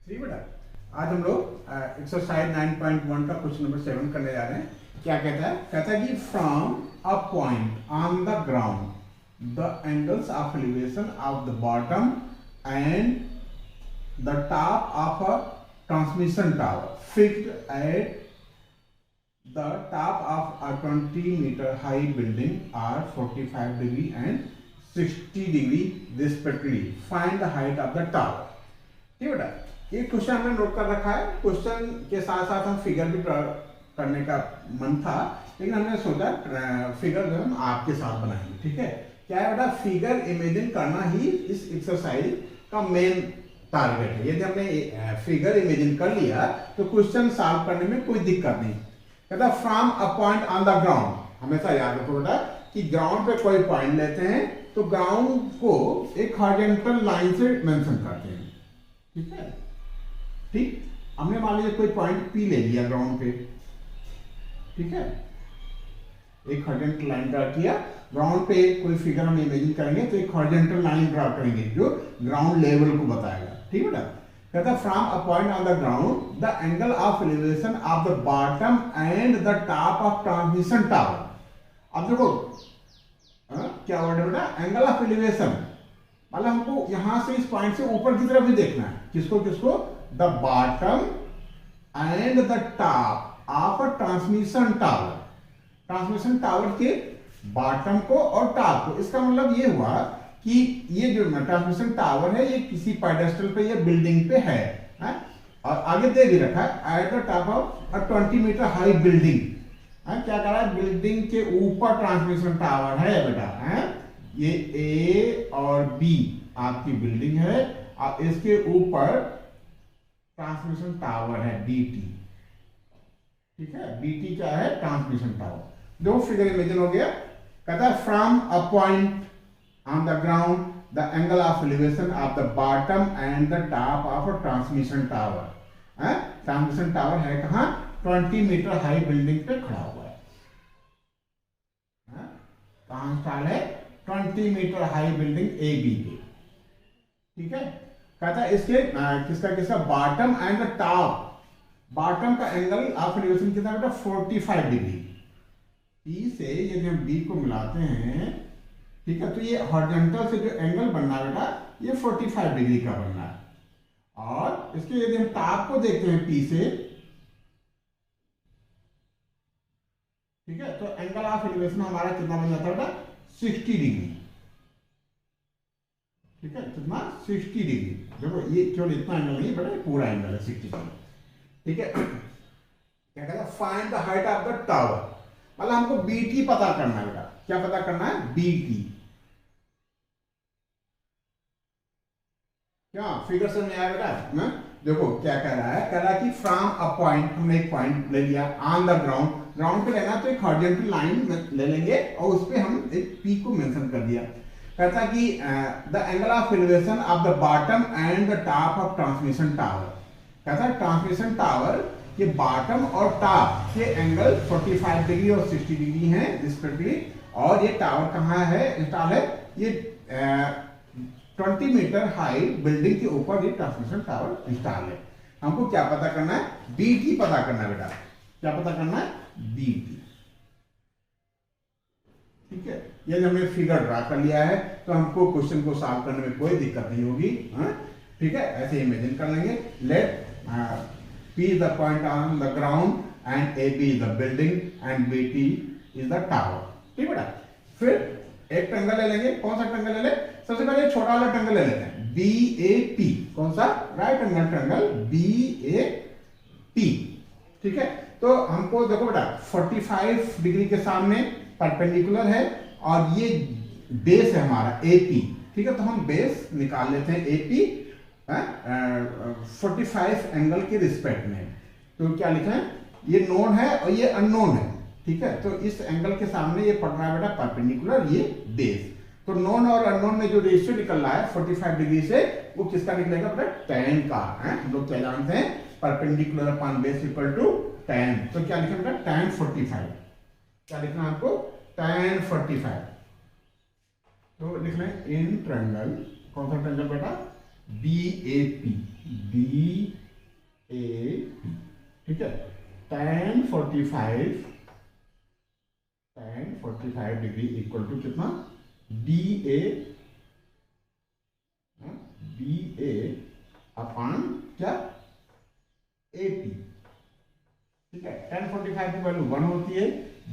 ठीक बेटा, आज हम लोग एक्सरसाइज 9.1 का क्वेश्चन नंबर 7 करने जा रहे हैं। क्या कहता है? कहता है कि from a point on the ground the angles of elevation of the bottom and the top of a transmission tower fixed at the top of a 20-meter high building are 45 degree and 60 degree respectively. Find the height of the tower. ठीक बेटा, ये question हमने note कर रखा है। Question के साथ साथ हम फिगर भी करने का मन था, लेकिन हमने सोचा फिगर जो हम आपके साथ बनाएंगे। ठीक है, क्या है बेटा, फिगर इमेजिन करना ही इस एक्सरसाइज का मेन टारगेट है। यदि हमने फिगर इमेजिन कर लिया तो क्वेश्चन सॉल्व करने में कोई दिक्कत नहीं। कहता from a point on the ground, हमेशा याद रखो बेटा कि ग्राउंड पे कोई पॉइंट लेते हैं तो ग्राउंड को एक हॉरिजॉन्टल लाइन से मेंशन करते हैं। ठीक है, ठीक, हमने मान लीजिए कोई पॉइंट पी ले लिया ग्राउंड पे। ठीक है, एक हॉरिजॉन्टल लाइन ड्रा किया ग्राउंड पे। कोई फिगर हम इमेजिन करेंगे तो एक हॉरिजॉन्टल लाइन ड्रा करेंगे जो ग्राउंड लेवल को बताएगा। ठीक है बेटा, कहता from a point on the ground the angle of elevation of the bottom and the top of transmission tower. अब देखो क्या वर्ड है बेटा, एंगल ऑफ एलिवेशन, मतलब हमको यहां से इस पॉइंट से ऊपर की तरफ भी देखना है। किसको किसको? The bottom and the top of a transmission tower. Transmission tower के बॉटम को और टॉप को। इसका मतलब ये हुआ कि ये जो ट्रांसमिशन टावर है ये किसी पेडेस्टल पे या बिल्डिंग पे है, और आगे दे भी रखा है at the top of a 20 metre high building. क्या कह रहा है? बिल्डिंग के ऊपर ट्रांसमिशन टावर है बेटा। ये ए और बी आपकी बिल्डिंग है और इसके ऊपर ट्रांसमिशन टावर है बीटी। ठीक है, बीटी क्या है? Transmission tower. दो फिगर इमेजिन हो गया। कहता है from a point on the ground the angle of elevation of the bottom and the top of a transmission tower. Transmission tower है कहां? 20 मीटर हाई बिल्डिंग पे खड़ा हुआ है। कहां स्टाल है? 20 metre high building A B पे। ठीक है, कहता है इसके किसका किसका bottom and the top. Bottom का एंगल ऑफ एलिवेशन कितना बेटा? 45 डिग्री। पी से यदि हम बी को मिलाते हैं, ठीक है, तो ये हॉरिजॉन्टल से जो एंगल बनना है बेटा ये 45 डिग्री का बनना है। और इसके यदि हम टॉप को देखते हैं पी से, ठीक है, तो एंगल ऑफ एलिवेशन हमारा कितना बन जाता है बेटा? 60 डिग्री। ठीक है, कितना? 60 डिग्री। देखो ये केवल इतना एंगल नहीं बेटा, पूरा एंगल है 60 डिग्री। ठीक है, क्या कहता है? Find the height of the tower, मतलब हमको बीटी पता करना है बेटा। क्या पता करना है? बीटी। क्या फिगर से नहीं आया बेटा? देखो क्या कह रहा है, कह रहा है कि फ्रॉम अ पॉइंट, हमने एक पॉइंट ले लिया ऑन द ग्राउंड। ग्राउंड पे लेना तो एक हॉरिजॉन्टल लाइन ले लेंगे और उस पे हम एक पी को मेंशन कर दिया। कहता है कि the angle of elevation of the bottom and the top of transmission tower. कहता है ट्रांसमिशन टावर के बॉटम और टॉप के एंगल 45 डिग्री और 60 डिग्री हैं रिस्पेक्टिवली। और ये टावर कहाँ है? इंस्टॉल है ये 20 मीटर हाई बिल्डिंग के ऊपर ये ट्रांसमिशन टावर इंस्टॉल है। हमको क्या पता करना है? बीटी पता करना है बेटा। क्या पता करना है? बीटी। ठीक है, यदि हमने फिगर ड्रा कर लिया है तो हमको क्वेश्चन को सॉल्व करने में कोई दिक्कत नहीं होगी। ठीक है, ऐसे इमेजिन कर लेंगे। Let P is the point on the ground and A B is the building and BT is the tower. ठीक बेटा, फिर एक ट्रायंगल ले लेंगे। कौन सा ट्रायंगल ले ले? सबसे पहले छोटा वाला ट्रायंगल ले लेते हैं, बी ए पी। कौन सा? Right angle triangle B A P. ठीक है, तो हमको देखो बेटा 45 डिग्री के सामने परपेंडिकुलर है और ये बेस है हमारा ए पी। ठीक है, तो हम बेस निकाल लेते हैं ए पी 45 एंगल के रिस्पेक्ट में। तो क्या लिखा है? ये नोन है और ये अननोन है। ठीक है, तो इस एंगल के सामने ये पड़ रहा है बेटा परपेंडिकुलर, ये बेस। तो नोन और अननोन में जो रेशियो निकल रहा है 45 डिग्री से, वो किसका निकलेगा बेटा? tan का। हम लोग क्या जानते हैं? Perpendicular upon base equal to tan। तो क्या लिखें बेटा? tan 45। क्या लिखना है आपको? tan 45। तो लिख लें इन ट्रायंगल। कौन सा ट्रायंगल बेटा? BAP, BAP, ठीक है। tan 45 डिग्री इक्वल टू कितना, BA, BA अपान क्या, AP, ठीक है। tan 45 की वैल्यू 1 होती है,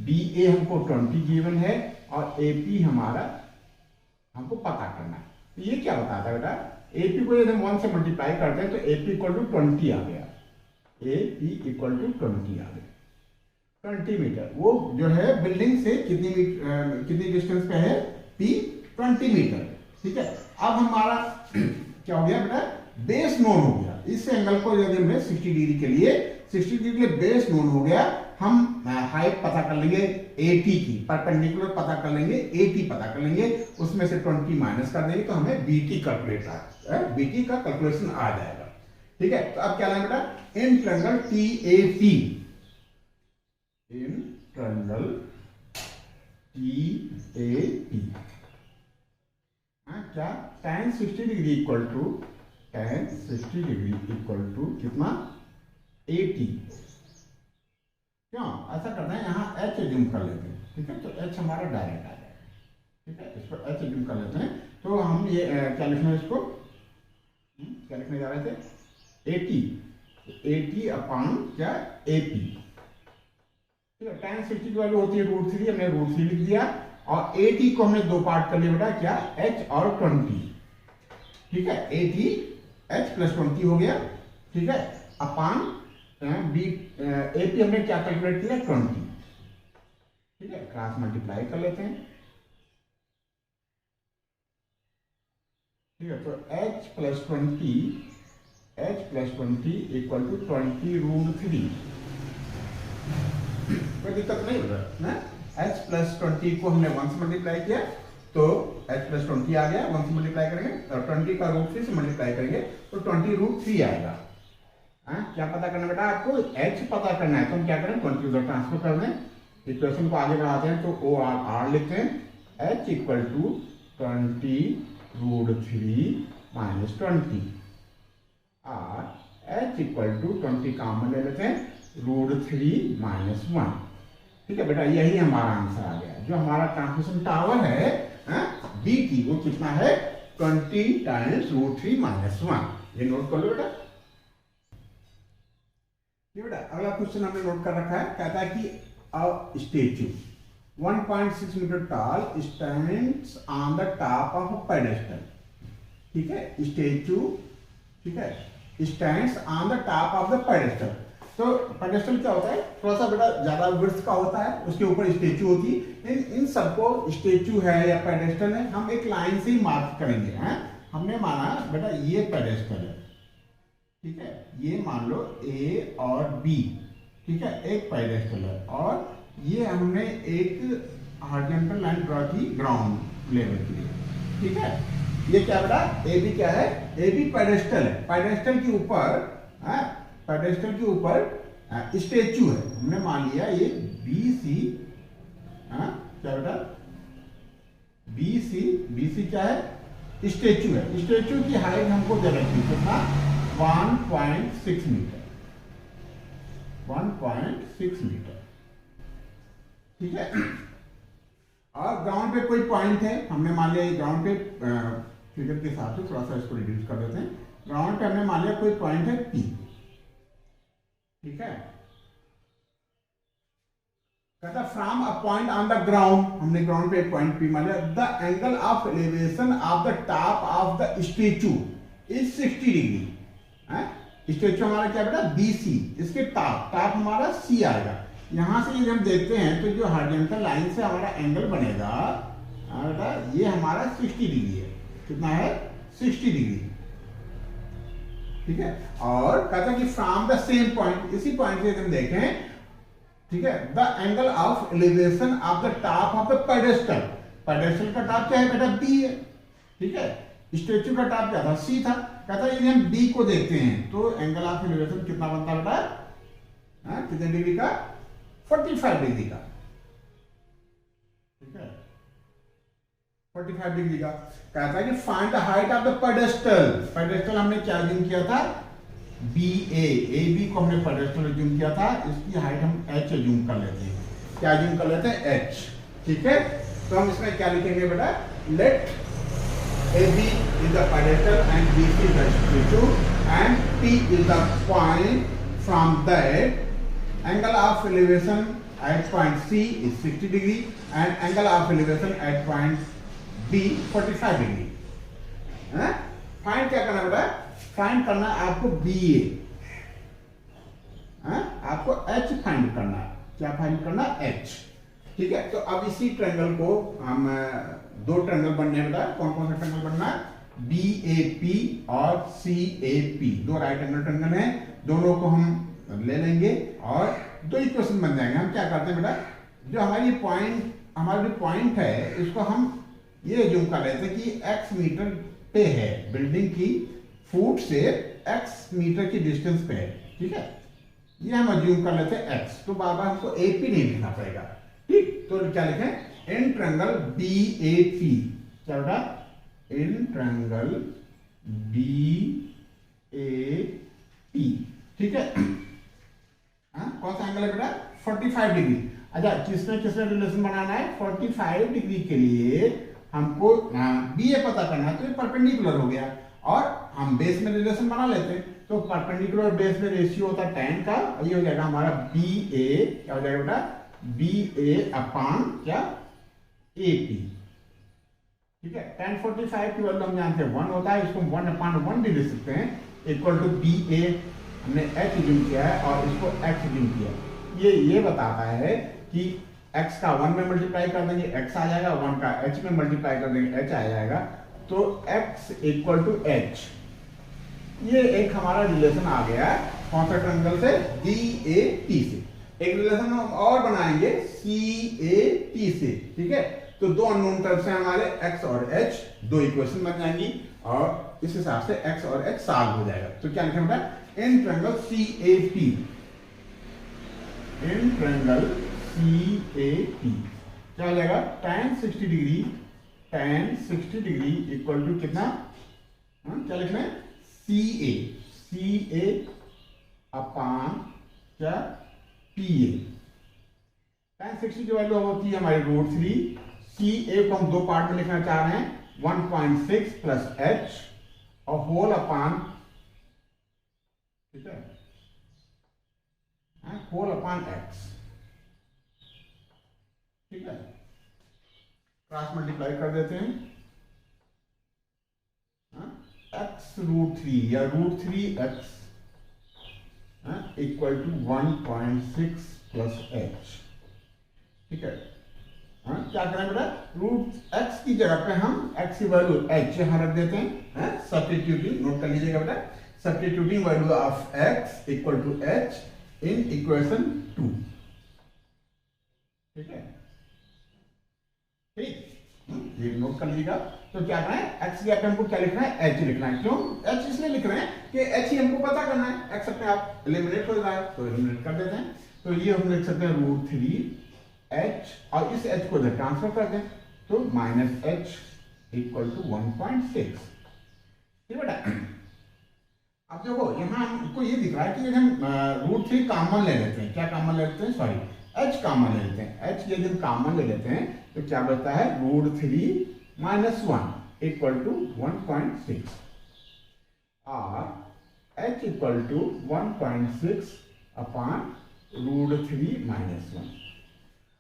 BA हमको 20 गिवन है और AP हमारा हमको पता करना है। तो ये क्या बताता है बेटा, AP को यदि हम 1 से मल्टीप्लाई करते हैं तो AP इक्वल टू 20 आ गया, AP इक्वल टू 20 आ गया, 20 मीटर। वो जो है बिल्डिंग से कितनी डिस्टेंस पे है, P 20 मीटर, ठीक है। अब हमारा क्या हो गया बेटा, बेस नोन हो गया। इस एंगल को यदि हमने 60 डिग्री के लिए, 60 डिग्री के लिए बेस नोन हो गया, हम हाइट पता कर लेंगे 80 की, परपेंडिकुलर पता कर लेंगे, 80 पता कर लेंगे, उसमें से 20 माइनस कर देंगे तो हमें BT BT का कैलकुलेशन आ जाएगा, ठीक है। तो अब क्या लेंगे बेटा, in triangle TAT, in triangle TAT, क्या, tan 60 degree equal to, tan 60 degree equal to कितना, 80। क्यों ऐसा करते हैं, यहाँ H एज्यूम कर लेते हैं, ठीक है। तो H हमारा डायरेक्ट आ जाएगा, ठीक है। इस पर H एज्यूम कर लेते हैं। तो हम ये क्या लिखना है, इसको क्या लिखने जा रहे थे, 80 अपान क्या, AP, ठीक है। tan 60 की वैल्यू होती है √3, हमने √3 लिख दिया, और 80 को हमने दो पार्ट कर लिया बेटा, क्या, H और 20, ठीक है। 80 H प्लस 20 हो गया, ठीक है, अपान AP हमने क्या कैलकुलेट किया, 20, ठीक है। क्रॉस मल्टीप्लाई कर लेते हैं, ठीक है। तो H प्लस 20 इक्वल टू 20√3, कोई दिक्कत नहीं हो रहा है। H प्लस 20 को हमने 1 से मल्टीप्लाई किया तो H प्लस 20 आ गया, 1 से मल्टीप्लाई करेंगे और 20 का √3 से मल्टीप्लाई करेंगे तो 20√3 आएगा। क्या पता करना बेटा, आपको H पता करना है, तो हम क्या करें, 20 उधर ट्रांसफर कर दें, इक्वेशन को आगे बढ़ाते हैं तो OR लिखते हैं, H इक्वल टू 20√3 माइनस 20, और H इक्वल टू 20 कॉमन ले लेते हैं, √3 माइनस 1, ठीक है बेटा। यही हमारा आंसर आ गया। जो हमारा ट्रांसमिशन टावर है BT, वो कितना है, 20 टाइम्स √3 माइनस 1, ये नोट कर लो बेटा। ये बेटा अगला क्वेश्चन हमने नोट कर रखा है, कहता है कि a statue 1.6 metre tall stands on the top of a pedestal, ठीक है। स्टेच्यू, ठीक है, stands on the top of the pedestal. तो पेडेस्टल क्या होता है, थोड़ा सा बेटा ज्यादा विड्थ का होता है, उसके ऊपर स्टेच्यू होती है। इन सबको स्टेच्यू है या पेडेस्टल है, हम एक लाइन से ही मार्क करेंगे। हमने माना बेटा ये पेडेस्टल है, ठीक है, ये मान लो A और B, ठीक है, एक पेडेस्टल है, और ये हमने एक हॉरिजॉन्टल लाइन ड्रॉ की ग्राउंड लेवल के लिए, ठीक है। ये क्या बेटा, AB क्या है, AB पेडेस्टल है, पेडेस्टल के ऊपर, पेडेस्टल के ऊपर स्टेच्यू है, हमने मान लिया ये BC, क्या बेटा, BC क्या है, स्टेच्यू है। स्टेच्यू की हाइट हमको दे रखी है कितना, 1.6 मीटर, 1.6 मीटर, ठीक है। और ग्राउंड पे कोई पॉइंट है, हमने मान लिया ग्राउंड पे, फिगर के हिसाब से थोड़ा सा इसको रिड्यूस कर देते हैं। ग्राउंड पे हमने मान लिया कोई पॉइंट है P, ठीक है। कहता from a point on the ground, हमने ग्राउंड पे एक पॉइंट P मान लिया, the angle of elevation of the top of the statue is 60 degree. Statue हमारा क्या बेटा, BC, इसके टॉप हमारा C आएगा। यहां से यदि हम देखते हैं तो जो हॉरिजॉन्टल लाइन से हमारा एंगल बनेगा बेटा, ये हमारा 60 डिग्री है। कितना है, 60 डिग्री, ठीक है। और कहता है कि फ्रॉम द सेम पॉइंट, इसी पॉइंट से हम देखें, ठीक है, the angle of elevation of the top of the pedestal, pedestal का टॉप क्या है बेटा, B है, ठीक है। स्टेच्यू का टॉप क्या था, C था। कहता है यदि हम B को देखते हैं तो एंगल ऑफ एलिवेशन कितना बनता है बेटा, कितने डिग्री का, 45 डिग्री का, ठीक है। 45 डिग्री का। कहता है कि find the height of the pedestal. Pedestal हमने क्या ज्यूम किया था, बी ए बी को हमने पेडेस्टल ज्यूम किया था, इसकी हाइट हम एच ज्यूम कर लेते हैं। क्या ज्यूम कर लेते हैं, एच। ठीक है, तो हम इसमें क्या लिखेंगे बेटा, let A B is the pedestal and B C the altitude and P is the point from that angle of elevation at point C is 60 degree and angle of elevation at point B 45 degree। Find क्या करना बेटा, find करना आपको BA, आपको H find करना। क्या find करना, H। ठीक है, तो अब इसी ट्रायंगल को हम दो ट्रायंगल बनने हैं बेटा। कौन कौन सा ट्रायंगल बनना है, BAP और CAP, दो राइट एंगल ट्रायंगल हैं, दोनों को हम ले लेंगे और दो इक्वेशन बन जाएंगे। हम क्या करते हैं बेटा, जो हमारा जो पॉइंट है इसको हम ये ज्यूम कर लेते हैं कि x मीटर पे है, बिल्डिंग की फुट से x मीटर की डिस्टेंस पे है। ठीक है, ये हम ज्यूम कर लेते हैं x, तो बार बार हमको AP नहीं लिखना पड़ेगा। ठीक, तो क्या लिखें, इन ट्रायंगल BAP। क्या बेटा, इन ट्रायंगल BAP। ठीक है, कौन सा एंगल है बेटा, 45 डिग्री। अच्छा, किसमें किसमें रिलेशन बनाना है, 45 डिग्री के लिए हमको BA पता करना है, तो ये परपेंडिकुलर हो गया और हम बेस में रिलेशन बना लेते हैं। तो परपेंडिकुलर बेस में रेशियो होता है tan का, और ये हो जाएगा हमारा BA। क्या हो जाएगा बेटा, BA अपान क्या, AP। ठीक है, tan 45 की वैल्यू हम जानते हैं 1 होता है, इसको 1/1 भी लिख सकते हैं, इक्वल टू BA। हमने h ज्यूम किया है और इसको x ज्यूम किया है। ये बताता है कि x का 1 में मल्टीप्लाई कर देंगे x आ जाएगा, 1 का h में मल्टीप्लाई कर देंगे h आ जाएगा, तो x इक्वल टू h। ये एक हमारा रिलेशन आ गया है कौन सा ट्रायंगल से, BAP से। एक रिलेशन हम और बनाएंगे CAP से। ठीक है, तो दो अननोन टर्म्स हैं हमारे x और h, दो इक्वेशन बन जाएंगी और इस हिसाब से x और h सॉल्व हो जाएगा। तो क्या लिखें बेटा, in triangle CAP, in triangle CAP क्या हो जाएगा, tan 60 degree, tan 60 degree equal to कितना, क्या लिखना है, CA अपान क्या, PA। tan 60 की वैल्यू होती है हमारी √3। CA को हम दो पार्ट में लिखना चाह रहे हैं, 1.6 प्लस h और होल अपान, ठीक है, होल अपान x। ठीक है, क्रॉस मल्टीप्लाई कर देते हैं, x √3 या √3x equal to 1.6 plus h। ठीक है, क्या करें बेटा, √x की जगह पे हम x की वैल्यू h यहां रख देते हैं, सब्स्टिट्यूटिंग, नोट कर लीजिएगा बेटा, substituting value of x equal to h in equation 2। ठीक है, ठीक, ये नोट कर लीजिएगा। तो क्या करना है, x की जगह पे हमको क्या लिखना है, h लिखना है। क्यों h इसलिए लिख रहे हैं कि h ही हमको पता करना है, x अपने आप एलिमिनेट हो रहा है, तो एलिमिनेट कर देते हैं। तो ये हम लिख सकते हैं √3h और इस h को इधर ट्रांसफर कर दें, तो -h इक्वल टू 1.6। ठीक बेटा, अब देखो यहाँ हमको ये दिख रहा है कि हम √3 कॉमन ले लेते हैं। क्या कॉमन ले लेते हैं, सॉरी h कॉमन ले लेते हैं। h यदि हम कॉमन ले लेते हैं तो क्या बचता है, √3 - 1 इक्वल टू 1.6 और h इक्वल टू 1.6 अपान √3 - 1।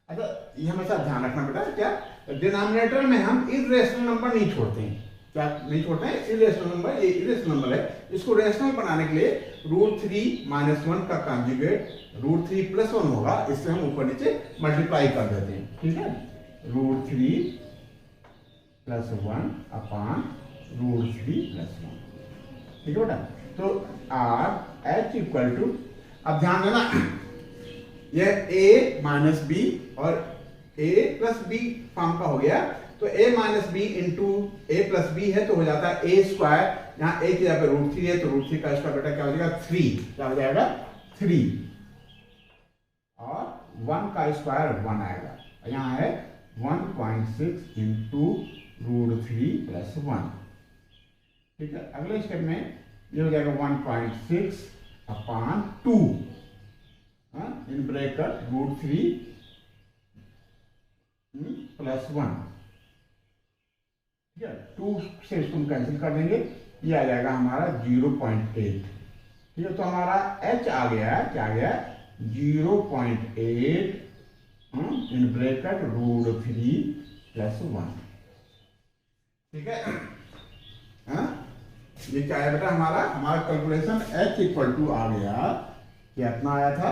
अच्छा, ये हमेशा ध्यान रखना बेटा, क्या डिनोमिनेटर में हम इरेशनल नंबर नहीं छोड़ते हैं। क्या नहीं छोड़ते हैं, इरेशनल नंबर, ये इरेशनल नंबर है, इसको रेशनल बनाने के लिए √3 - 1 का कंजुगेट √3 + 1 होगा, इससे हम ऊपर नीचे मल्टीप्लाई कर देते हैं। ठीक है, √3 + 1 अपान √3 + 1। ठीक है बेटा, तो h इक्वल टू, अब ध्यान देना ये a माइनस बी और a प्लस बी फॉर्म का हो गया, तो a minus B into a plus B है तो हो जाता है a स्क्वायर। यहाँ a की जगह पे √3 है तो √3 का स्क्वायर बेटा क्या हो जाएगा, 3। क्या हो जाएगा, 3 और 1 का स्क्वायर 1 आएगा। यहाँ है 1.6 इंटू √3+1। ठीक है, अगले स्टेप में ये हो जाएगा 1.6/2 इन ब्रैकेट √3+1। ठीक है, 2 से इसको हम कैंसिल कर देंगे, ये आ जाएगा हमारा 0.8। ठीक है, तो हमारा h आ गया, क्या आ गया 0.8 इन ब्रैकेट √3+1। ठीक है, ये क्या है बेटा, हमारा कैलकुलेशन h = आ गया, कितना आया था,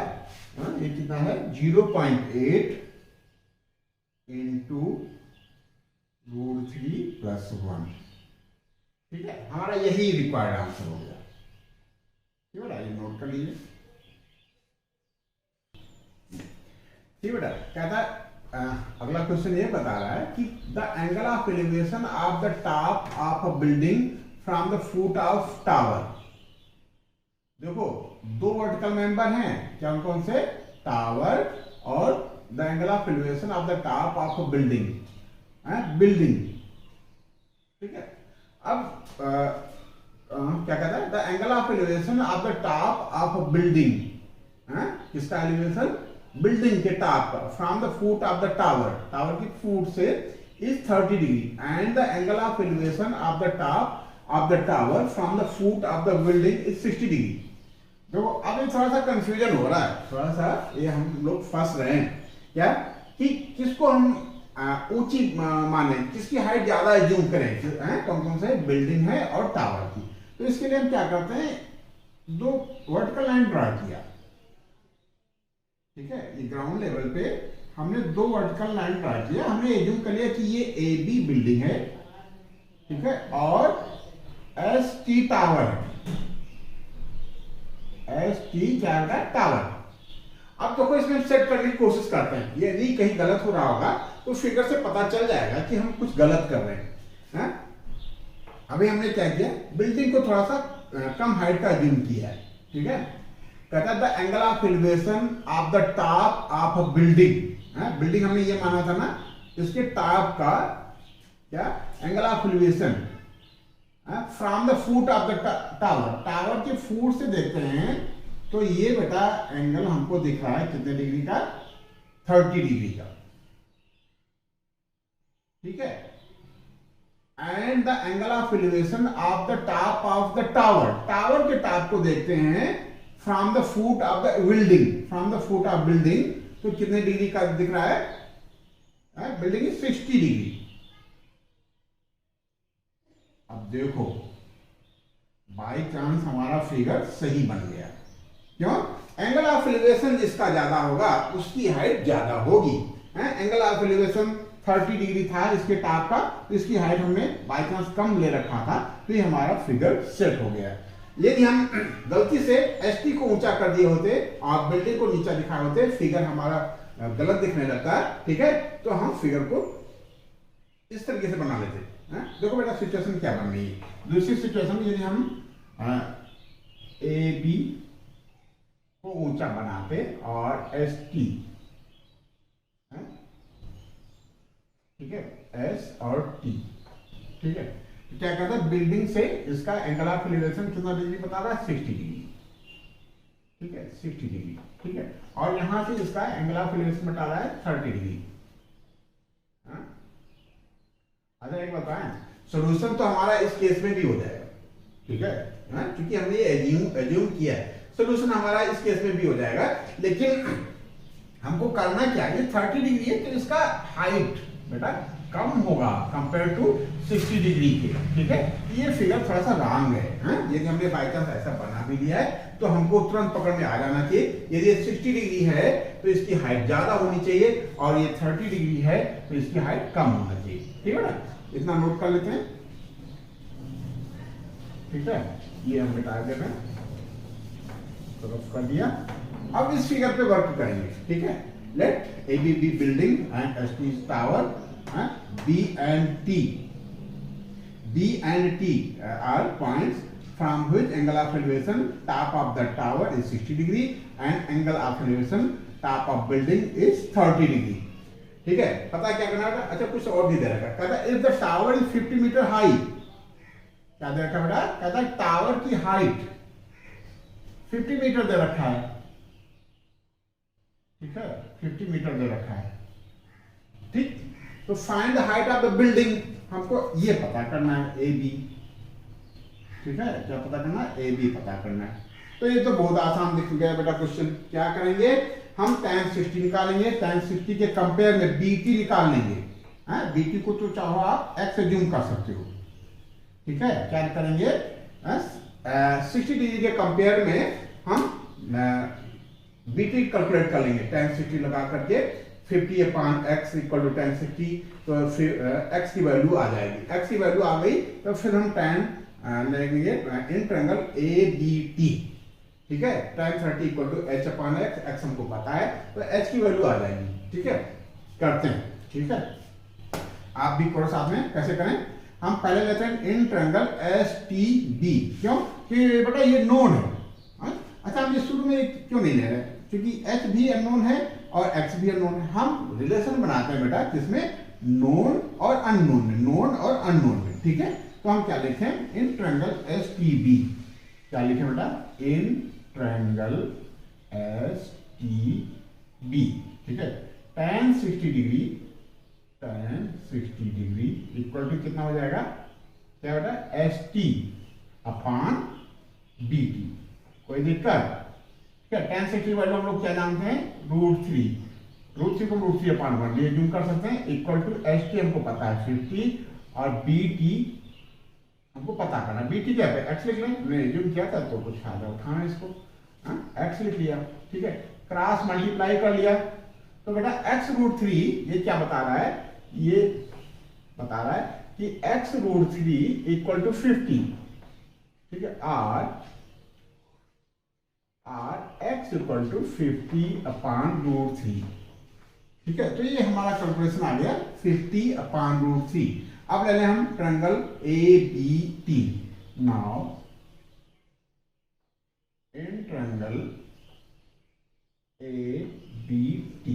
ये कितना है 0.8 इंटू √3+1। ठीक है, हमारा यही रिक्वायर्ड आंसर हो गया। ठीक है, ये नोट कर लीजिए। ठीक बेटा, क्या था, अगला क्वेश्चन ये बता रहा है कि the angle of elevation of the top of a building from the foot of tower. देखो, दो वर्टिकल मेंबर हैं, क्या कौन से, टावर और the angle of elevation of the top of a building, building. ठीक है, अब क्या कहता है, the angle of elevation of the top of a building, किसका एलिवेशन, बिल्डिंग के टॉप पर, from the foot of the tower, tower की फुट से is 30 degree and the angle of elevation of the top of the tower from the foot of the building is 60 degree. देखो, अब ये थोड़ा सा confusion हो रहा है, थोड़ा सा ये हम लोग फंस रहे हैं, क्या कि किसको हम ऊंची माने, किसकी हाइट ज्यादा एज्यूम करें, कौन कौन से बिल्डिंग है और टावर की। तो इसके लिए हम क्या करते हैं, दो वर्टिकल लाइन ड्रा किया। ठीक है, ये ग्राउंड लेवल पे हमने दो वर्टिकल लाइन ड्रा किया, हमने एज्यूम कर लिया कि ये AB बिल्डिंग है। ठीक है, और ST टावर है, ST क्या है, टावर। अब देखो, इसमें सेट करने की कोशिश करते हैं, यदि कहीं गलत हो रहा होगा तो फिगर से पता चल जाएगा कि हम कुछ गलत कर रहे हैं। अभी हमने क्या किया, बिल्डिंग को थोड़ा सा कम हाइट का एज्यूम किया है। ठीक है, कहता है the angle of elevation of the top of a building, building हमने ये माना था ना, इसके टॉप का क्या angle of elevation from the foot of the tower, tower के फुट से देखते हैं तो ये बेटा एंगल हमको दिख रहा है कितने डिग्री का, 30 डिग्री का। ठीक है, and the angle of elevation of the top of the tower, tower के टॉप को देखते हैं from the foot of the building, from the foot of building, तो कितने डिग्री का दिख रहा है, बिल्डिंग इज 60 डिग्री। अब देखो, बाई चांस हमारा फिगर सही बन गया, क्यों, एंगल ऑफ एलिवेशन जिसका ज्यादा होगा उसकी हाइट ज्यादा होगी। एंगल ऑफ एलिवेशन 30 डिग्री था इसके टॉप का, तो इसकी हाइट हमने बाई चांस कम ले रखा था, तो ये हमारा फिगर सेट हो गया। यदि हम गलती से ST को ऊंचा कर दिए होते और बिल्डिंग को नीचा दिखाए होते, फिगर हमारा गलत दिखने लगता है। ठीक है, तो हम फिगर को इस तरीके से बना लेते। देखो बेटा, सिचुएशन क्या बन रही है, दूसरी सिचुएशन में यदि हम AB को ऊंचा बनाते और ST, ठीक है, S और T। ठीक है, क्या कहता है, बिल्डिंग से इसका एंगल ऑफ एलिवेशन कितना डिग्री बता रहा है, 60 डिग्री। ठीक है, 60 डिग्री। ठीक है, और यहां से इसका एंगल ऑफ एलिवेशन बता रहा है 30 डिग्री। अच्छा, एक बताएं, सोल्यूशन तो हमारा इस केस में भी हो जाएगा। ठीक है, क्योंकि हमने ये एज्यूम किया है, सोल्यूशन हमारा इस केस में भी हो जाएगा, लेकिन हमको करना क्या है, 30 डिग्री है तो इसका हाइट बेटा कम होगा कंपेयर टू 60 डिग्री के। ठीक है, ये फिगर थोड़ा सा रॉन्ग है। यदि हमने बाई चांस ऐसा बना भी दिया है तो हमको तुरंत पकड़ में आ जाना चाहिए, यदि ये 60 डिग्री है तो इसकी हाइट ज्यादा होनी चाहिए, और ये 30 डिग्री है तो इसकी हाइट कम होना चाहिए। ठीक है ना, इतना नोट कर लेते हैं। ठीक है, ये हम बता देते हैं, कर दिया। अब इस फिगर पे वर्क करेंगे। ठीक है, late AB be building and ST is tower, B and T are points from which angle of elevation top of the tower is 60 degree and angle of elevation top of building is 30 degree. ठीक है, पता क्या करना होगा। अच्छा कुछ और भी दे रखा है, कहता if the tower is 50 metre high, क्या दे रखा है बेटा, कहता है टावर की हाइट 50 मीटर दे रखा है, ठीक है 50 मीटर दे रखा है, ठीक। तो find the height of the building, हमको ये पता करना है ए बी, ठीक है, क्या पता करना है, ए बी पता करना है। तो ये तो बहुत आसान दिख गया बेटा क्वेश्चन। क्या करेंगे हम, tan 60 निकालेंगे, tan 60 के कंपेयर में BT निकाल लेंगे, BT को तो चाहो आप x से जूम कर सकते हो, ठीक है। क्या करेंगे 60 डिग्री के कंपेयर में हम BT कैलकुलेट कर लेंगे, tan 60 लगा करके 50 upon x equal to tan 60, तो फिर x की वैल्यू आ जाएगी, x की वैल्यू आ गई तो फिर हम tan लेंगे इन ट्रायंगल ABT, ठीक है। tan 30 equal to h upon x हमको पता है, तो h की वैल्यू आ जाएगी, ठीक है। करते हैं, ठीक है, आप भी करो साथ में। कैसे करें, हम पहले लेते हैं इन ट्रायंगल STB, क्यों कि बेटा ये नोन है। अच्छा हम ये शुरू में क्यों नहीं ले रहे, क्योंकि h भी अननोन है और x भी अननोन है। हम रिलेशन बनाते हैं बेटा जिसमें नोन और अननोन में, नोन और अननोन में, ठीक है। तो हम क्या लिखें, इन ट्रायंगल STB, क्या लिखें बेटा, इन ट्रायंगल STB, ठीक है। tan 60 degree, tan 60 degree equal to कितना हो जाएगा, क्या बेटा, ST अपॉन BT, कोई दिक्कत, ठीक है। tan 60 वैल्यू हम लोग क्या जानते हैं, √3, √3 को √3 अपॉन 1 ये जूम कर सकते हैं, इक्वल टू ST हमको पता है 50 और BT हमको पता करना। BT क्या है, x लिख लें, नहीं जूम किया था तो कुछ फायदा उठाना इसको, x लिख लिया, ठीक है, क्रॉस मल्टीप्लाई कर लिया, तो बेटा x √3 ये क्या बता रहा है, ये बता रहा है कि x √3 इक्वल टू 50, ठीक है, और x इक्वल टू 50 अपॉन √3, ठीक है। तो ये हमारा कैलकुलेशन आ गया 50 अपॉन √3। अब ले लें हम triangle ABT, now in triangle ABT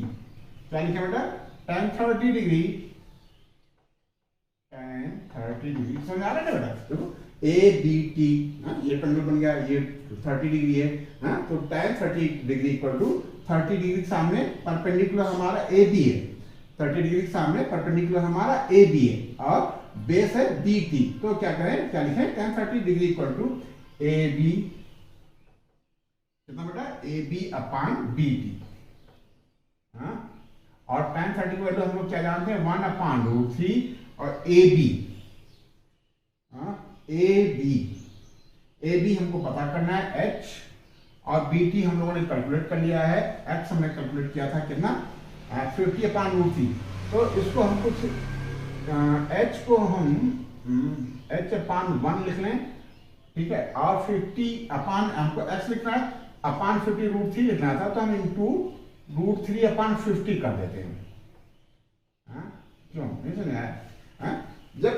क्या लिखा बेटा, tan 30 डिग्री, tan 30 डिग्री समझ आ रहा है बेटा, देखो ABT, ये ट्रायंगल बन गया, ये 30 डिग्री है, तो tan 30 degree equal to 30 degree के सामने परपेंडिकुलर हमारा AB है, 30 डिग्री के सामने परपेंडिकुलर हमारा AB है और बेस है BT, तो क्या करें, क्या लिखें, tan 30 degree equal to AB, कितना बेटा, AB अपॉन BT, और tan 30 की वैल्यू हम लोग क्या जानते हैं, 1 अपॉन √3 और AB हमको पता करना है h, और BT हम लोगों ने कैलकुलेट कर लिया है, x हमने कैलकुलेट किया था कितना, 50 अपॉन √3, तो इसको हम कुछ h को हम h अपॉन 1 लिख लें, ठीक है, और 50 अपॉन हमको x लिखना है, अपॉन 50 √3 लिखना था, तो हम इंटू √3 अपॉन 50 कर देते हैं, क्यों नहीं समझ आया। जब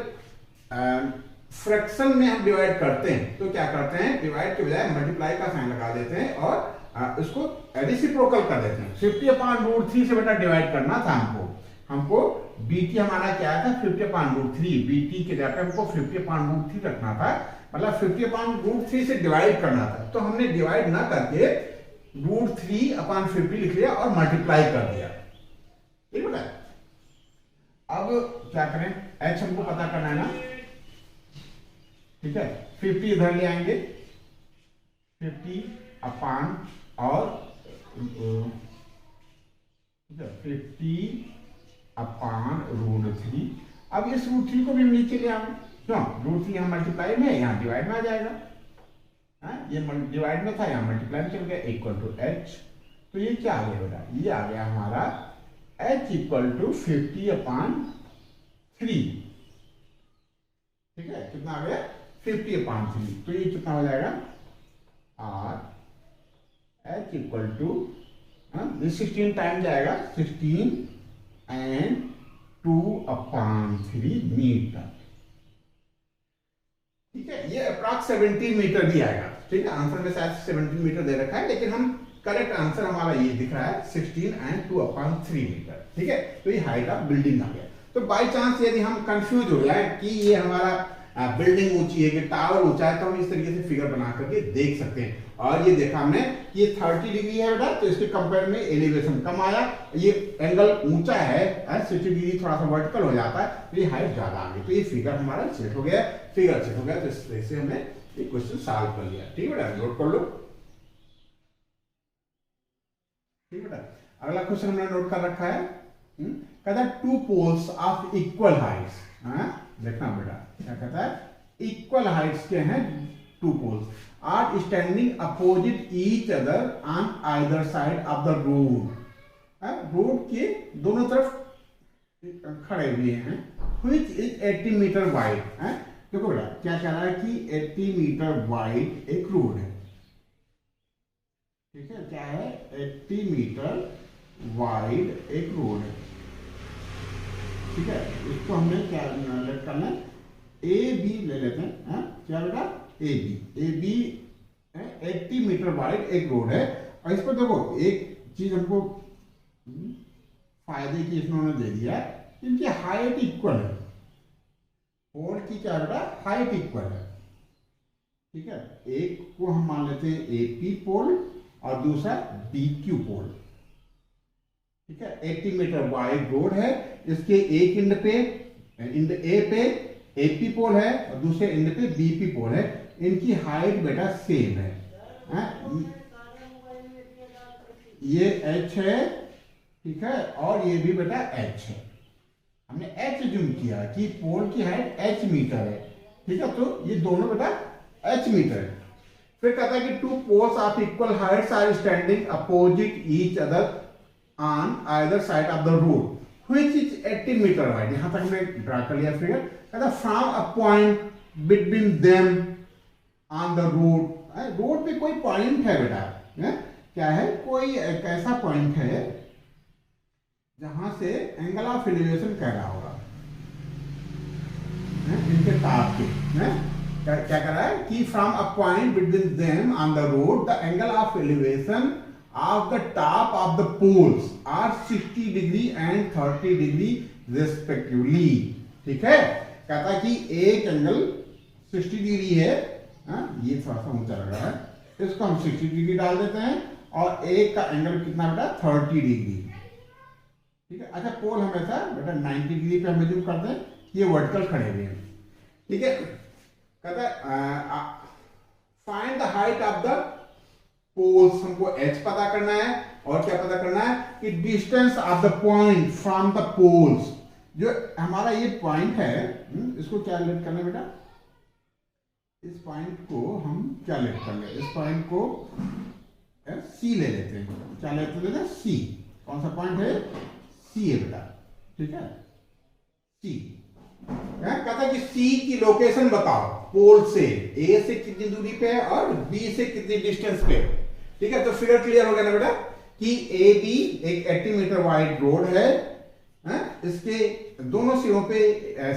फ्रैक्शन में हम डिवाइड करते हैं तो क्या करते हैं, डिवाइड के बजाय मल्टीप्लाई का साइन लगा देते हैं और इसको रेसिप्रोकल कर देते हैं। 50 अपॉन √3 से बेटा डिवाइड करना था हमको BT हमारा क्या था, 50 अपॉन √3, BT के जगह हमको 50 अपॉन √3 रखना था, मतलब 50 अपॉन √3 से डिवाइड करना था, तो हमने डिवाइड ना करके √3 अपॉन 50 लिख लिया और मल्टीप्लाई कर दिया, ठीक है। अब क्या करें, h हमको पता करना है ना, ठीक है, 50 इधर ले आएंगे, 50 अपॉन और 50 अपॉन √3। अब इस √3 को भी नीचे ले आएंगे, क्यों, √3 यहाँ मल्टीप्लाई में, यहाँ डिवाइड में आ जाएगा, ये डिवाइड में था, यहाँ मल्टीप्लाई में चल गया, इक्वल टू h, तो ये क्या आ गया बेटा, ये आ गया हमारा h इक्वल टू 50 अपॉन 3, ठीक है, कितना आ गया 50 अपॉन 3, तो ये कितना हो जाएगा, और h इक्वल टू 16 टाइम जाएगा, 16 एंड 2 अपॉन 3 मीटर, ठीक है, ये अप्रॉक्स 17 मीटर भी आएगा, ठीक है। आंसर में शायद 17 मीटर दे रखा है, लेकिन हम करेक्ट आंसर हमारा ये दिख रहा है 16 and 2/3 मीटर। ठीक है, तो ये हाइट ऑफ बिल्डिंग आ गया। तो बाय चांस यदि हम कंफ्यूज हो जाए कि ये हमारा बिल्डिंग ऊंची है कि टावर ऊंचा है, तो हम इस तरीके से फिगर बना करके देख सकते हैं। और ये देखा हमने ये 30 डिग्री है बेटा, तो इसके कंपेयर में एलिवेशन कम आया, ये एंगल ऊंचा है 60 डिग्री थोड़ा सा वर्टिकल हो जाता है, तो ये हाइट ज्यादा आ गई। तो ये फिगर हमारा सेट हो गया, फिगर सेट हो गया। तो इस तरह से हमने ये क्वेश्चन सॉल्व कर लिया। ठीक है बेटा, नोट कर लो। ठीक बेटा, अगला क्वेश्चन हमने नोट कर रखा है, कहता है two poles of equal heights. देखना बेटा क्या कहता है, इक्वल हाइट्स के हैं two poles are standing opposite each other on either side of the road. Road के दोनों तरफ खड़े हुए हैं, व्हिच इज 80 मीटर वाइड। देखो बेटा क्या कह रहा है कि 80 मीटर वाइड एक रोड है। ठीक है, क्या है, 80 मीटर वाइड एक रोड है। ठीक है, इसको हमने क्या लेट करना है, ए बी ले लेते हैं। क्या बेटा, ए बी 80 मीटर वाइड एक रोड है। और इस पर देखो एक चीज हमको फायदे की इसमें उन्होंने दे दिया है, इनकी हाइट इक्वल है। पोल की क्या बेटा, हाइट इक्वल है। ठीक है, एक को हम मान लेते हैं एपी पोल और दूसरा बीक्यू पोल। ठीक है, 80 मीटर वाइड रोड है, इसके एक इंड पे, इंड ए पे एपी पोल है और दूसरे इंड पे बीपी पोल है। इनकी हाइट बेटा सेम है। ये एच है, ठीक है, और ये भी बेटा एच है। हमने एच जूम किया कि पोल की हाइट एच मीटर है। ठीक है, तो ये दोनों बेटा एच मीटर है। फिर कहता है कि two poles of equal heights are standing opposite each other on either side of the road which is 80 metre wide. यहां तक हमने ड्रा कर लिया फिगर। कहता from a point between them on the road. Road पे कोई point है बेटा, क्या है, कोई एक ऐसा पॉइंट है जहां से एंगल ऑफ एलिवेशन कह रहा होगा इनके टॉप के। क्या कर रहा है कि from a point between them on the road the angle of elevation of the top of the poles are 60 degree and 30 degree respectively. ठीक है, कहता है कि एक एंगल 60 डिग्री है, ये थोड़ा सा ऊंचा लग रहा है, इसको हम 60 डिग्री डाल देते हैं, और एक का एंगल कितना बेटा, 30 डिग्री। ठीक है, अच्छा पोल हमेशा बेटा 90 डिग्री पे हम जूम कर दें, ये वर्टिकल खड़े हुए हैं। ठीक है, कहता है find the height of the poles. हमको एच पता करना है, और क्या पता करना है कि distance of the point from the poles. जो हमारा ये पॉइंट है, इसको क्या लेट करना है बेटा, इस पॉइंट को हम क्या लेट कर ले, इस पॉइंट को सी ले लेते हैं। क्या लेते हैं, सी। कौन सा पॉइंट है, सी है बेटा। ठीक है, सी। कहता है कि सी की लोकेशन बताओ पोल से, ए से कितनी दूरी पे है और बी से कितनी डिस्टेंस पे है। ठीक है, तो फिगर क्लियर हो गया ना बेटा कि ए बी एक 80 मीटर वाइड रोड है, इसके दोनों सिरों पे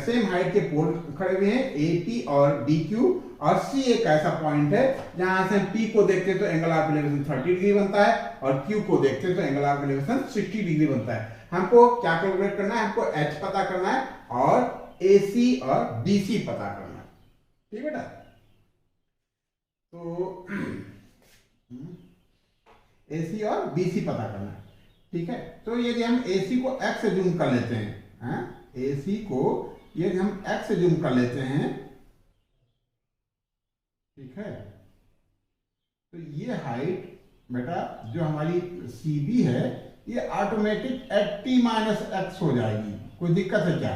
सेम हाइट के पोल खड़े हुए हैं, ए पी और डी क्यू। और सी एक ऐसा पॉइंट है जहां से पी को देखते तो एंगल ऑफ एलिवेशन 30 डिग्री बनता है, और क्यू को देखते तो एंगल ऑफ एलिवेशन 60 डिग्री बनता है। हमको क्या कैलकुलेट करना है, हमको एच पता करना है और एसी और बीसी पता करना है। ठीक बेटा, तो एसी और बीसी पता करना है। ठीक है, तो यदि हम एसी को एक्स से जूम कर लेते हैं, एसी को यदि हम एक्स से जूम कर लेते हैं, ठीक है, तो ये हाइट बेटा जो हमारी सी बी है, ये ऑटोमेटिक 80 माइनस एक्स हो जाएगी। कोई दिक्कत है क्या,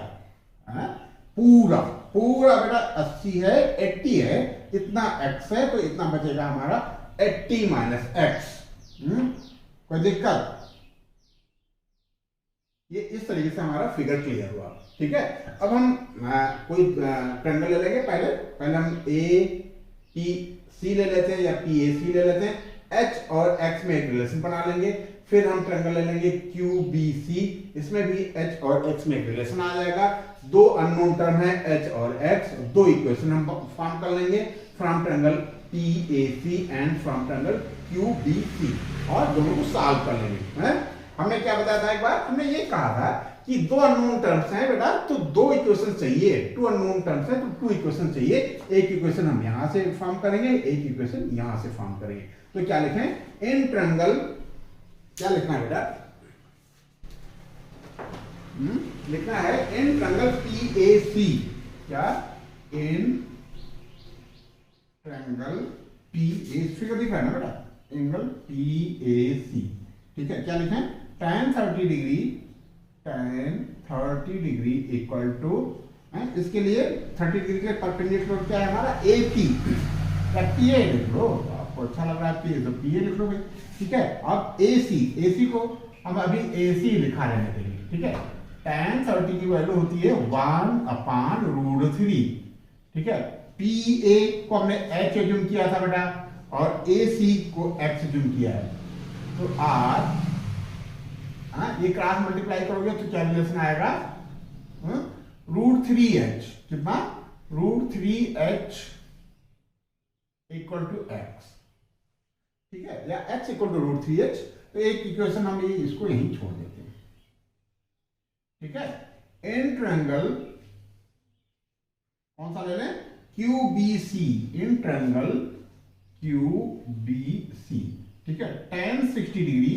पूरा पूरा बेटा 80 है, 80 है, इतना एक्स है, तो इतना बचेगा हमारा 80 माइनस एक्स। कोई दिक्कत, ये इस तरीके से हमारा फिगर क्लियर हुआ। ठीक है, अब हम कोई ट्रायंगल ले लेंगे। पहले हम ए पी सी ले लेते हैं या पी ए सी ले लेते हैं। एच और एक्स में एक रिलेशन बना लेंगे, फिर हम ट्रायंगल ले लेंगे क्यू बी सी, इसमें भी एच और एक्स में एक रिलेशन आ जाएगा। दो अननोन टर्म है एच और एक्स, दो इक्वेशन हम फॉर्म कर लेंगे from triangle P A C and from triangle Q B C, और दोनों को सॉल्व कर लेंगे। है हमने क्या बताया था, एक बार हमने ये कहा था कि दो अननोन टर्म्स हैं बेटा, तो दो इक्वेशन चाहिए। टू अननोन टर्म्स है तो टू इक्वेशन चाहिए। एक इक्वेशन हम यहां से फॉर्म करेंगे, एक इक्वेशन यहां से फॉर्म करेंगे। तो क्या लिखें, इन ट्रायंगल, क्या लिखना है बेटा, लिखना है इन ट्रायंगल पी ए सी, क्या, in triangle P A C, figure दिख रहा है ना बेटा, एंगल पी ए सी, ठीक है। क्या लिखें, tan 30 degree, tan 30 degree equal to, इसके लिए 30 डिग्री के परपेंडिकुलर क्या है हमारा, ए पी, पी ए लिख लो, आपको अच्छा लग रहा है पी ए तो पी ए लिख लो भाई, ठीक है। अब ए सी को हम अभी ए सी लिखा रहने देंगे, ठीक है। tan 30 की वैल्यू होती है 1/√3, ठीक है। पी ए को हमने एच एज्यूम किया था बेटा, और ए सी को एक्स एज्यूम किया है, तो आर, ये क्रॉस मल्टीप्लाई करोगे तो क्या रिलेशन आएगा, √3h, कितना, √3h इक्वल टू एक्स, ठीक है, या x इक्वल टू √3h। तो एक इक्वेशन हम इसको यहीं छोड़ देते हैं, ठीक है। इन ट्रायंगल कौन सा ले लें, QBC, इन ट्रायंगल QBC, ठीक है। tan 60 डिग्री,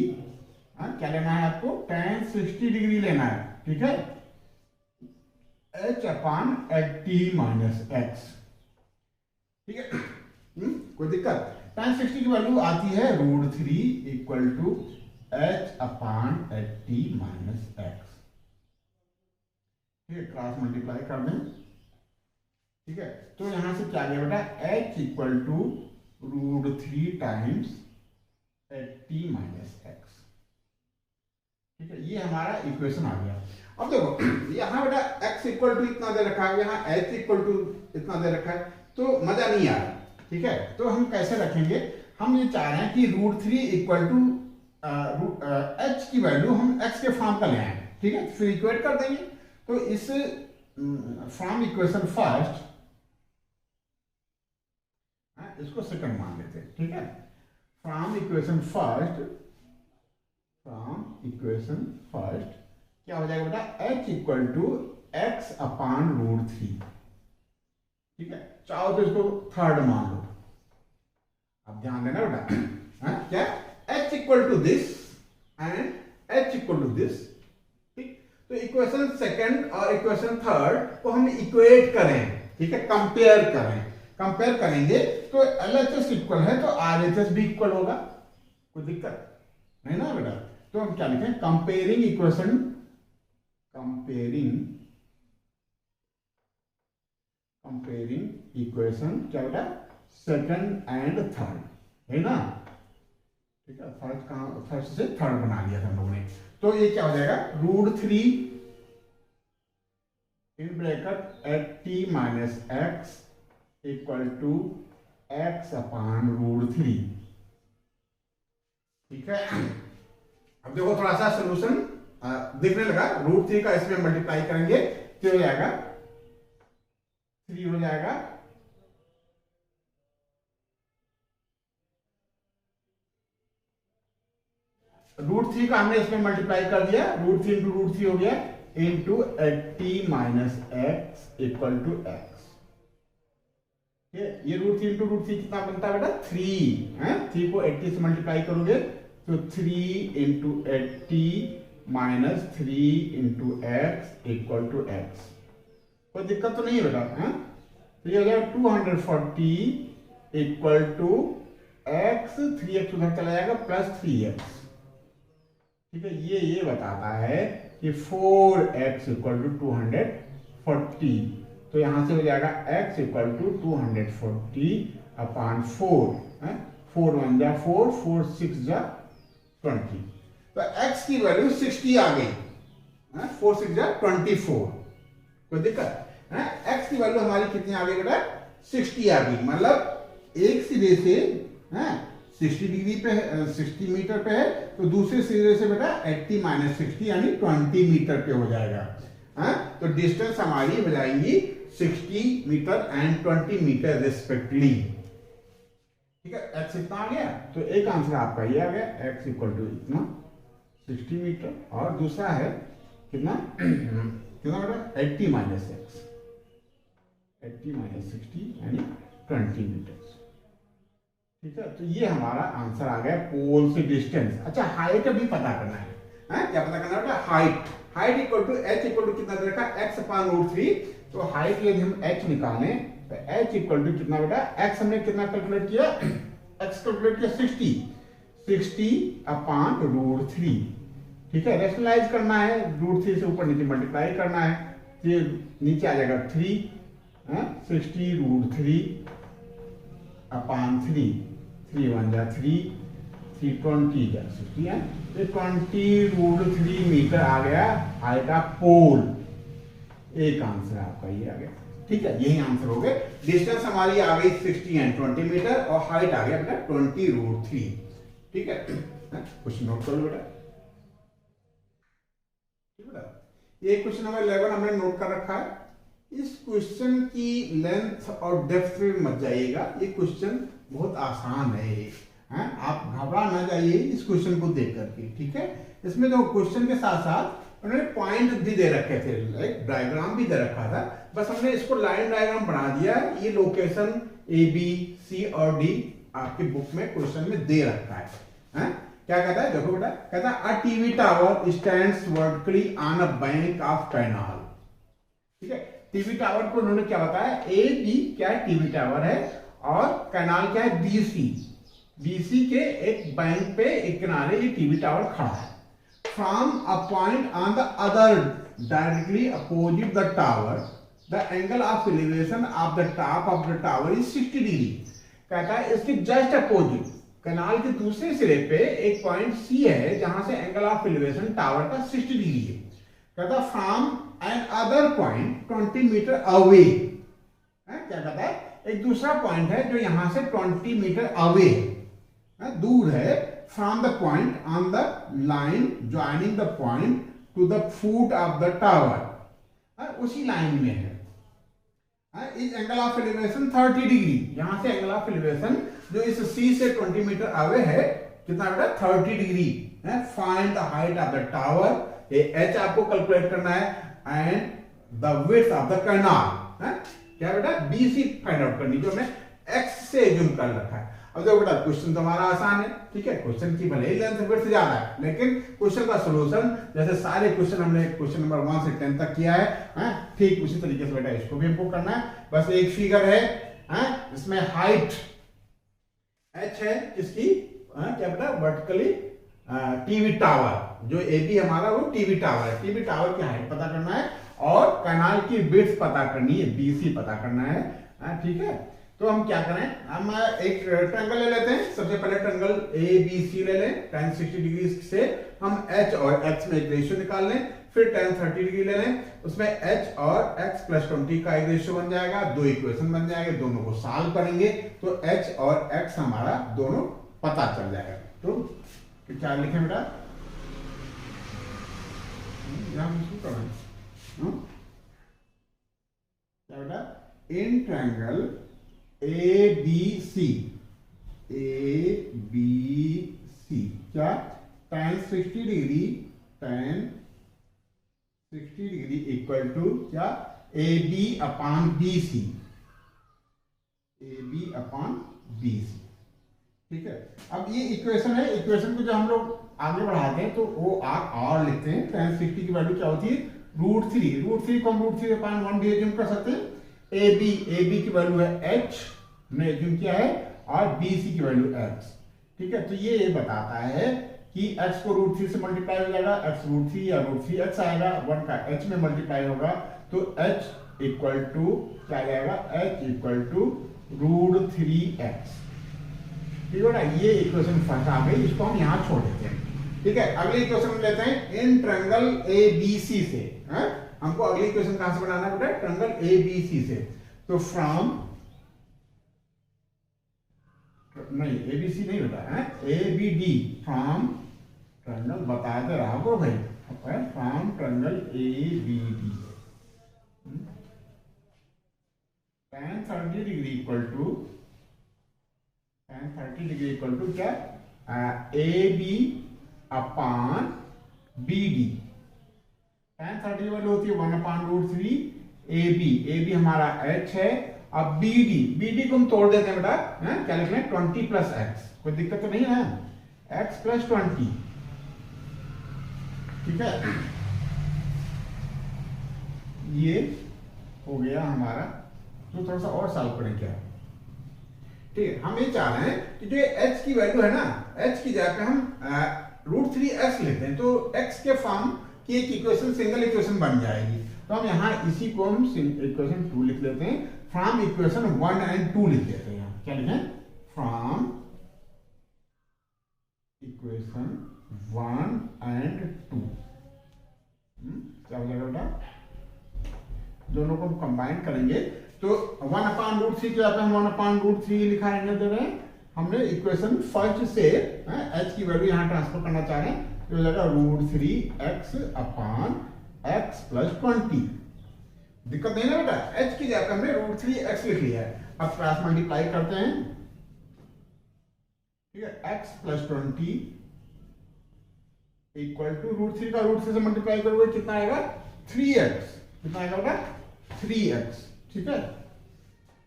क्या लेना है आपको, tan 60 डिग्री लेना है, ठीक है। h/80 माइनस एक्स, ठीक है। कोई दिक्कत, tan 60 की वैल्यू आती है √3 equal to h/80 minus X, ठीक है। क्रॉस मल्टीप्लाई कर दें, ठीक है। तो यहां से क्या गया बेटा, h equal to √3 times 80 minus X, ठीक है। ये हमारा इक्वेशन आ गया। अब देखो यहाँ बेटा x इक्वल टू इतना दे रखा है, यहाँ h इक्वल टू इतना दे रखा है, तो मजा नहीं आ रहा, ठीक है। तो हम कैसे रखेंगे, हम ये चाह रहे हैं कि √3 इक्वल टू h की वैल्यू हम x के फॉर्म का ले आए, ठीक है। फिर इक्वेट कर देंगे। तो इस फ्रॉम इक्वेशन फर्स्ट, इसको सेकंड मान लेते हैं, ठीक है। फ्रॉम इक्वेशन फर्स्ट क्या हो जाएगा बेटा, h इक्वल टू x/√3, ठीक है। चाहो तो इसको थर्ड मान लो, अब ध्यान देना बेटा, क्या, h equal to this and h equal to this, ठीक। तो इक्वेशन सेकंड और इक्वेशन थर्ड को हम इक्वेट करें, ठीक है, कंपेयर करेंगे तो LHS इक्वल है तो RHS भी इक्वल होगा, कोई दिक्कत नहीं ना बेटा। तो हम क्या लिखें, कंपेयरिंग इक्वेशन क्या बेटा, सेकंड एंड थर्ड, है ना, ठीक है। फर्स्ट से थर्ड बना लिया था हम लोगों ने। तो ये क्या हो जाएगा, √3 in bracket 80 minus X equal to x/√3, ठीक है। अब देखो थोड़ा सा सोल्यूशन दिखने लगा, √3 का इसमें मल्टीप्लाई करेंगे तो हो जाएगा 3 हो जाएगा, √3 का हमने इसमें मल्टीप्लाई कर दिया, √3 इंटू √3 हो गया into 80 minus X equal to X, ये √3 इंटू √3 कितना बनता है बेटा, 3 है। 3 को 80 से मल्टीप्लाई करोगे तो 3 into 80 minus 3 into X equal to X, कोई दिक्कत तो नहीं है बेटा, है। तो ये हो जाएगा 240 इक्वल टू एक्स, 3x उधर चला जाएगा प्लस 3x, ठीक है। ये बताता है कि 4x इक्वल टू 240, तो यहां से हो जाएगा x इक्वल टू 240/4, 4 1 जा 4, 4 6 जा 20, तो x की वैल्यू 60 आ गई, 4 6 जा 24, कोई दिक्कत है। x की वैल्यू हमारी कितनी आ गई बेटा, 60 आ गई, मतलब एक सिरे से 60 डिग्री पे है, 60 मीटर पे है, तो दूसरे सिरे से बेटा 80 माइनस 60 यानी 20 मीटर पे हो जाएगा। तो डिस्टेंस हमारी हो जाएंगी 60 मीटर एंड 20 मीटर रिस्पेक्टिवली। ठीक है, x इतना आ गया, तो एक आंसर आपका ये आ गया, x इक्वल टू इतना 60 मीटर, और दूसरा है कितना कितना बेटा 80 माइनस एक्स, 80 माइनस 60 यानी 20 मीटर। ठीक है, तो ये हमारा आंसर आ गया पोल से डिस्टेंस। अच्छा, हाइट अभी पता करना है, क्या पता करना है? Height equal to h equal to कितना दे रखा है? x upon root 3। तो हाइट यदि हम h निकालें तो h इक्वल टू कितना बेटा? x हमने कितना कैलकुलेट किया? x कैलकुलेट किया 60 अपॉन रूट 3। ठीक है, रेशनलाइज करना है, रूट 3 से ऊपर नीचे मल्टीप्लाई करना है, ये नीचे आ जाएगा 3, 60 रूट 3 अपॉन 3, 3 1 जा 3, 320 जा 60 है, तो 20 रूट 3 मीटर आ गया हाइट ऑफ पोल। एक आंसर आपका ये आ गया। ठीक है, यही आंसर हो गए। डिस्टेंस हमारी आ गई 60 एंड 20 मीटर, और हाइट आ गया बेटा 20 रूट 3। ठीक है, क्वेश्चन नोट कर लो बेटा। ये क्वेश्चन नंबर 11 हमने नोट कर रखा है। इस क्वेश्चन की लेंथ और डेप्थ में मत जाइएगा, ये क्वेश्चन बहुत आसान है, आप घबरा ना जाइए इस क्वेश्चन को देख करके। ठीक है, इसमें जो क्वेश्चन के साथ साथ उन्होंने पॉइंट भी दे रखे थे, लाइक डायग्राम भी दे रखा था, बस हमने इसको लाइन डायग्राम बना दिया। ये लोकेशन ए बी सी और डी आपके बुक में क्वेश्चन में दे रखा है। क्या कहता है? देखो बेटा, कहता है a TV tower stands vertically on a bank of canal. ठीक है, टीवी टावर को उन्होंने क्या बताया? ए बी क्या है? टीवी टावर है, और कैनाल क्या है? बीसी के एक बैंक पे एक किनारे ये टीवी टावर खड़ा है। From a point on the other directly opposite the tower the angle of elevation of the top of the tower is 60 degree. कहता है इसके जस्ट अपोजिट कैनाल के दूसरे सिरे पे एक पॉइंट सी है जहां से एंगल ऑफ एलिवेशन टावर का 60 डिग्री है। कहता from another point 20 metre away. क्या कहता है? एक दूसरा पॉइंट है जो यहां से 20 मीटर अवे है, दूर है, from the point on the line joining the point two the foot of the tower, उसी लाइन में है। इस एंगल ऑफ एलिवेशन 30 डिग्री, यहां से एंगल ऑफ एलिवेशन जो इस सी से 20 मीटर अवे है कितना बेटा? 30 degree. Find the height of the tower, ये एच आपको कैलकुलेट करना है, and the width of the canal क्या बेटा? बीसी फाइंड आउट करनी, जो हमने एक्स से जूम कर रखा है। अब देखो बेटा, क्वेश्चन तो हमारा आसान है। ठीक है, क्वेश्चन की भले ही लेंथ विड्थ ज्यादा है, लेकिन क्वेश्चन का सॉल्यूशन जैसे सारे क्वेश्चन हमने क्वेश्चन नंबर 1 से 10 तक किया है, ठीक उसी तरीके से बेटा इसको भी हमको करना है। बस एक फिगर है, इसमें हाइट एच है किसकी? क्या बेटा? वर्टिकली टीवी टावर, जो ए बी हमारा वो टीवी टावर है, टीवी टावर की हाइट पता करना है, और कैनाल की विड्थ पता करनी है, बीसी पता करना है। ठीक है, तो हम क्या करें? हम एक ट्रायंगल ले लेते हैं। सबसे पहले ट्रायंगल ए बी सी ले लें, tan 60 डिग्री से हम h और x में एक रेशियो निकाल लें, फिर tan 30 डिग्री ले लें, उसमें h और x प्लस 20 का एक रेशियो बन जाएगा, दो इक्वेशन बन जाएंगे, दोनों को सॉल्व करेंगे तो h और x हमारा दोनों पता चल जाएगा। तो क्या लिखें बेटा? क्या बेटा? In triangle A B C क्या? tan 60 डिग्री इक्वल टू क्या? A B upon B C, ठीक है। अब ये इक्वेशन है, इक्वेशन को जो हम लोग आगे बढ़ाते हैं तो वो आर लिखते हैं। tan 60 की वैल्यू क्या होती है? √3 को हम √3 अपॉन 1 भी एज्यूम कर सकते हैं। ए बी की वैल्यू है h, हमने एज्यूम किया है, और बी सी की वैल्यू x। ठीक है, तो ये बताता है कि x को √3 से मल्टीप्लाई हो जाएगा, x √3 या √3x आएगा, 1 का h में मल्टीप्लाई होगा, तो h इक्वल टू क्या जाएगा? h equal to √3x। ठीक है ना, ये इक्वेशन फर्स्ट आ गई, इसको हम यहाँ छोड़ देते हैं। ठीक है, अगली इक्वेशन लेते हैं in triangle A B C से। हमको अगली इक्वेशन कहां से बनाना है बेटा? ट्रायंगल ए बी सी से। तो फ्रॉम नहीं ABC नहीं बेटा है, ABD फ्रॉम ट्रायंगल बताते रहा को भाई, from triangle ABD tan 30 degree equal to क्या, AB अपान BD। tan 30 की वैल्यू होती है 1/√3 AB हमारा H है। अब BD को हम तोड़ देते हैं बेटा, क्या लिख रहे हैं 20 + x, कोई दिक्कत तो नहीं है, x + 20, ठीक है। ये हो गया हमारा, तो थोड़ा सा और सॉल्व करें क्या, ठीक है। हम ये चाह रहे हैं कि जो h की वैल्यू है ना, h की जगह पे हम √3x लेते हैं, तो x के फॉर्म की एक इक्वेशन, सिंगल इक्वेशन बन जाएगी। तो हम यहाँ इसी को हम इक्वेशन 2 लिख लेते हैं, फ्रॉम इक्वेशन 1 और 2 लिख देते हैं। यहाँ क्या लिखें, फ्रॉम इक्वेशन 1 और 2, क्या हो जाएगा बेटा, दोनों को कंबाइन करेंगे तो 1/√3 की जगह पे हम 1/√3 लिखा रहने दे रहे हैं। हमने इक्वेशन फर्स्ट से h की वैल्यू यहाँ ट्रांसफर करना चाह रहे हैं, तो हो जाएगा √3x अपान x + 20। दिक्कत नहीं ना बेटा, h की जगह पे हमने √3x लिख लिया है। अब क्रॉस मल्टीप्लाई करते हैं, ठीक है, x + 20 इक्वल टू √3 का √3 से मल्टीप्लाई करोगे कितना आएगा, 3x, कितना आएगा बेटा 3x, ठीक है।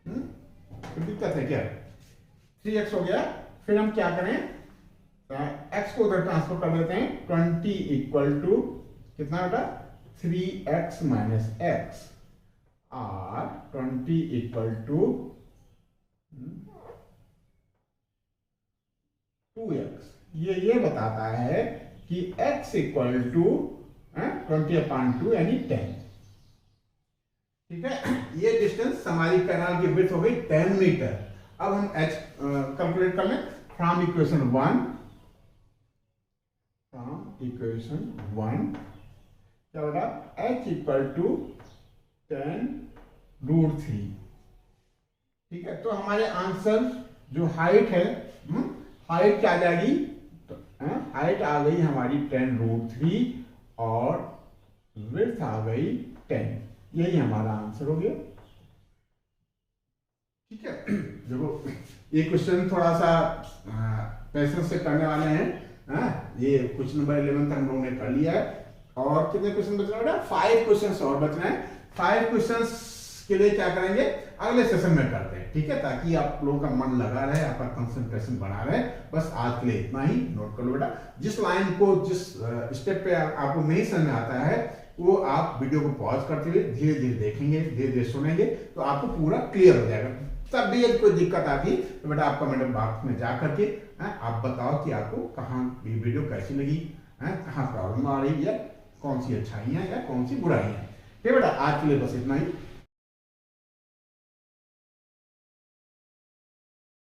तो दिक्कत है क्या, 3x हो गया। फिर हम क्या करें, x को उधर ट्रांसफर कर देते हैं, 20 इक्वल टू कितना बेटा 3x - x, और 20 इक्वल टू 2x। ये बताता है कि x इक्वल टू 20/2 यानी 10, ठीक है। ये डिस्टेंस हमारी कैनाल की विड्थ हो गई 10 मीटर। अब हम h कैलकुलेट कर लें, फ्रॉम इक्वेशन 1 क्या होगा, h इक्वल टू 10√3, ठीक है। तो हमारे आंसर जो हाइट है, हाइट क्या आ जाएगी, तो हाइट आ गई हमारी 10√3 और विड्थ आ गई 10, यही हमारा आंसर हो गया, ठीक है। देखो ये क्वेश्चन थोड़ा सा पेशेंस से करने वाले हैं, ये क्वेश्चन नंबर 11 तक हम लोगों ने कर लिया है, और कितने क्वेश्चन बच रहे हैं, 5 क्वेश्चन और बच रहे हैं। 5 क्वेश्चन के लिए क्या करेंगे, अगले सेशन में करते हैं, ठीक है, ताकि आप लोगों का मन लगा रहे, आपका कंसंट्रेशन बना रहे। बस आज के लिए इतना ही, नोट कर लो बेटा। जिस लाइन को, जिस स्टेप पे आपको नहीं समझ में आता है, वो आप वीडियो को पॉज करते हुए धीरे धीरे देखेंगे, धीरे धीरे सुनेंगे, तो आपको पूरा क्लियर हो जाएगा। तब भी यदि कोई दिक्कत आती तो बेटा आप कमेंट बॉक्स में जा करके आप बताओ कि आपको कहाँ ये वीडियो कैसी लगी, कहाँ प्रॉब्लम आ रही है, कौन सी अच्छाइयाँ या कौन सी बुराइयाँ। ठीक है बेटा, आज के लिए बस इतना ही।